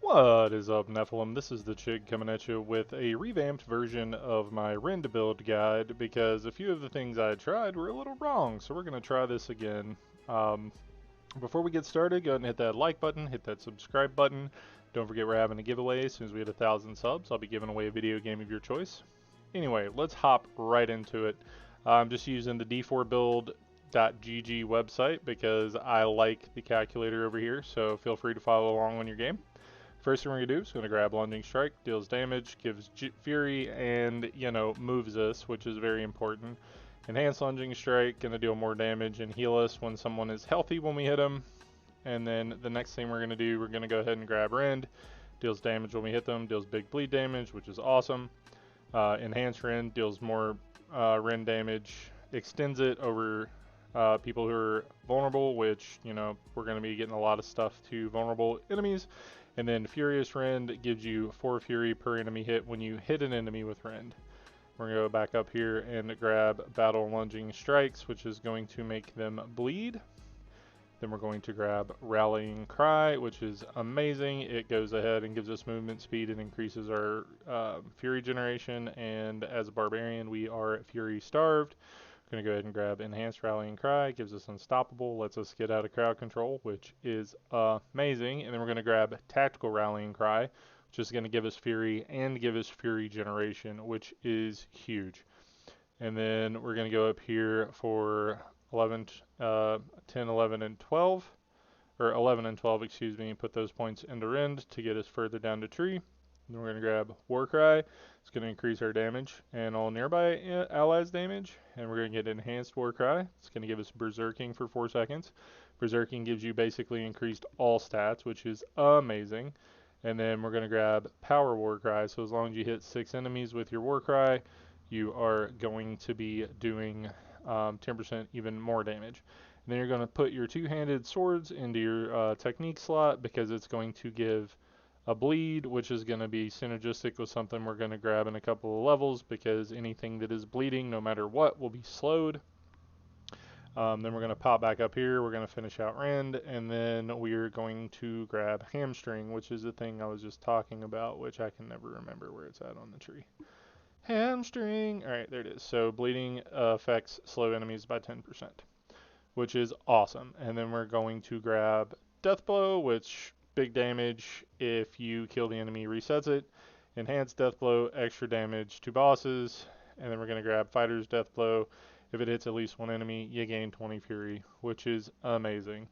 What is up, Nephilim? This is the Chig coming at you with a revamped version of my Rend build guide because a few of the things I tried were a little wrong, so we're going to try this again. Um, Before we get started, go ahead and hit that like button, hit that subscribe button. Don't forget we're having a giveaway. As soon as we hit 1,000 subs, I'll be giving away a video game of your choice. Anyway, let's hop right into it. I'm just using the d4build.gg website because I like the calculator over here, so feel free to follow along on your game. First thing we're going to do is going to grab Lunging Strike, deals damage, gives Fury, and, moves us, which is very important. Enhanced Lunging Strike, going to deal more damage and heal us when someone is healthy when we hit them. And then the next thing we're going to do, we're going to go ahead and grab Rend, deals damage when we hit them, deals big bleed damage, which is awesome. Enhanced Rend deals more Rend damage, extends it over people who are vulnerable, which, we're going to be getting a lot of stuff to vulnerable enemies. And then Furious Rend gives you 4 Fury per enemy hit when you hit an enemy with Rend. We're going to go back up here and grab Battle Lunging Strikes, which is going to make them bleed. Then we're going to grab Rallying Cry, which is amazing. It goes ahead and gives us movement speed and increases our Fury generation. And as a Barbarian, we are Fury starved. Going to go ahead and grab Enhanced Rallying Cry, gives us Unstoppable, lets us get out of crowd control, which is amazing. And then we're going to grab Tactical Rallying Cry, which is going to give us Fury and give us Fury generation, which is huge. And then we're going to go up here for 10, 11, and 12, or 11 and 12, excuse me, and put those points into Rend to get us further down the tree. Then we're going to grab Warcry. It's going to increase our damage and all nearby allies' damage. And we're going to get Enhanced Warcry. It's going to give us Berserking for 4 seconds. Berserking gives you basically increased all stats, which is amazing. And then we're going to grab Power Warcry. So as long as you hit 6 enemies with your Warcry, you are going to be doing 10% even more damage. And then you're going to put your two-handed swords into your technique slot because it's going to give a bleed, which is going to be synergistic with something we're going to grab in a couple of levels because anything that is bleeding, no matter what, will be slowed. Then we're going to pop back up here. We're going to finish out Rend, and then we're going to grab Hamstring, which is the thing I was just talking about, which I can never remember where it's at on the tree. Hamstring! Alright, there it is. So bleeding affects slow enemies by 10%, which is awesome. And then we're going to grab Death Blow, which big damage if you kill the enemy, resets it. Enhanced Death Blow, extra damage to bosses. And then we're going to grab Fighter's Death Blow. If it hits at least one enemy, you gain 20 Fury, which is amazing.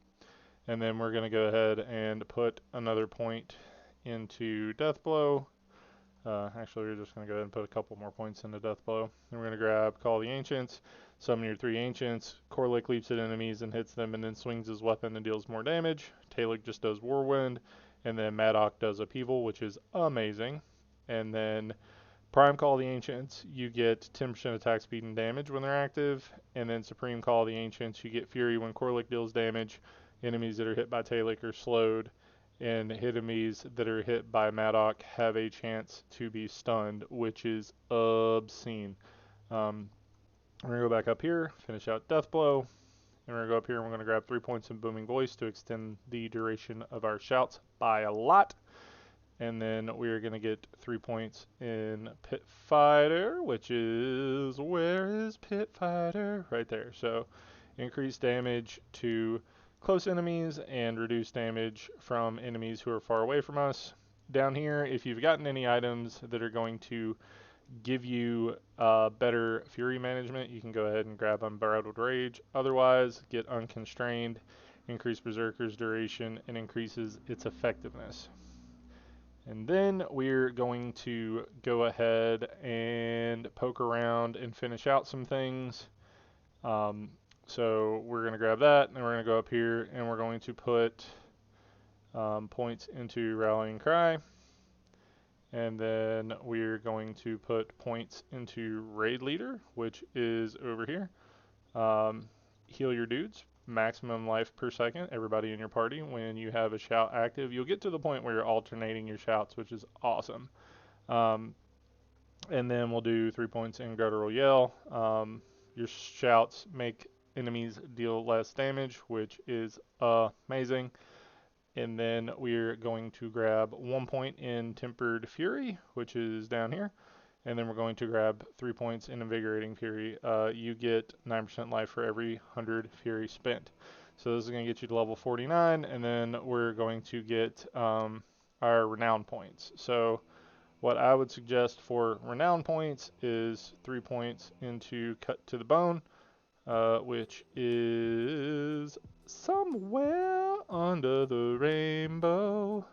And then we're going to go ahead and put another point into Death Blow. Actually, we're just going to go ahead and put a couple more points into Death Blow. Then we're going to grab Call the Ancients, summon your 3 Ancients. Korlik leaps at enemies and hits them and then swings his weapon and deals more damage. Talik just does Whirlwind. And then Madoc does Upheaval, which is amazing. And then Prime Call the Ancients, you get 10% attack speed and damage when they're active. And then Supreme Call the Ancients, you get Fury when Korlik deals damage. Enemies that are hit by Talik are slowed. And enemies that are hit by Madoc have a chance to be stunned, which is obscene. We're going to go back up here, finish out Death Blow, and we're going to go up here and we're going to grab 3 points in Booming Voice to extend the duration of our shouts by a lot. And then we're going to get 3 points in Pit Fighter, which is, where is Pit Fighter? Right there. So increased damage to close enemies and reduce damage from enemies who are far away from us. Down here, if you've gotten any items that are going to give you better Fury management, you can go ahead and grab Unbridled Rage. Otherwise, get Unconstrained, increase Berserker's duration, and increases its effectiveness. And then we're going to go ahead and poke around and finish out some things. So we're going to grab that, and we're going to go up here, and we're going to put points into Rallying Cry. And then we're going to put points into Raid Leader, which is over here. Heal your dudes, maximum life per second, everybody in your party. When you have a shout active, you'll get to the point where you're alternating your shouts, which is awesome. And then we'll do 3 points in Guttural Yell. Your shouts make enemies deal less damage, which is amazing. And then we're going to grab 1 point in Tempered Fury, which is down here. And then we're going to grab 3 points in Invigorating Fury. You get 9% life for every 100 Fury spent. So this is going to get you to level 49, and then we're going to get our Renown points. So what I would suggest for Renown points is 3 points into Cut to the Bone, which is somewhere under the rainbow.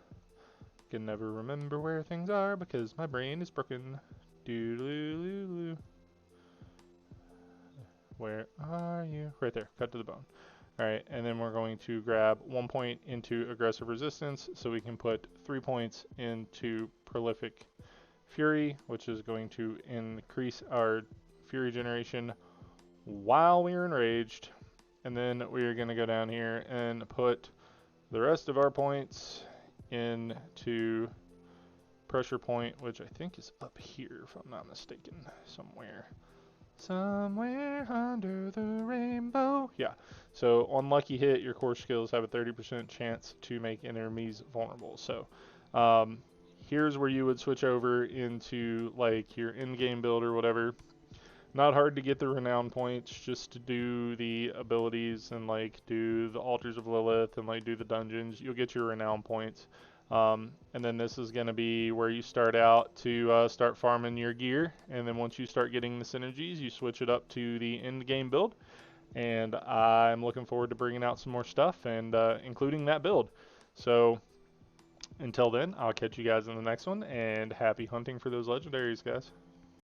Can never remember where things are because my brain is broken. Doo-doo-doo-doo. Where are you? Right there, Cut to the Bone. Alright, and then we're going to grab 1 point into Aggressive Resistance, so we can put 3 points into Prolific Fury, which is going to increase our Fury generation while we're enraged. And then we're going to go down here and put the rest of our points into Pressure Point, which I think is up here, if I'm not mistaken, somewhere. Somewhere under the rainbow. Yeah. So on Lucky Hit, your core skills have a 30% chance to make enemies vulnerable. So here's where you would switch over into like your in-game build or whatever. Not hard to get the renown points, just to do the abilities and like do the altars of Lilith and like do the dungeons. You'll get your renown points. And then this is going to be where you start out to start farming your gear. And then once you start getting the synergies, you switch it up to the end game build. And I'm looking forward to bringing out some more stuff and including that build. So until then, I'll catch you guys in the next one, and happy hunting for those legendaries, guys.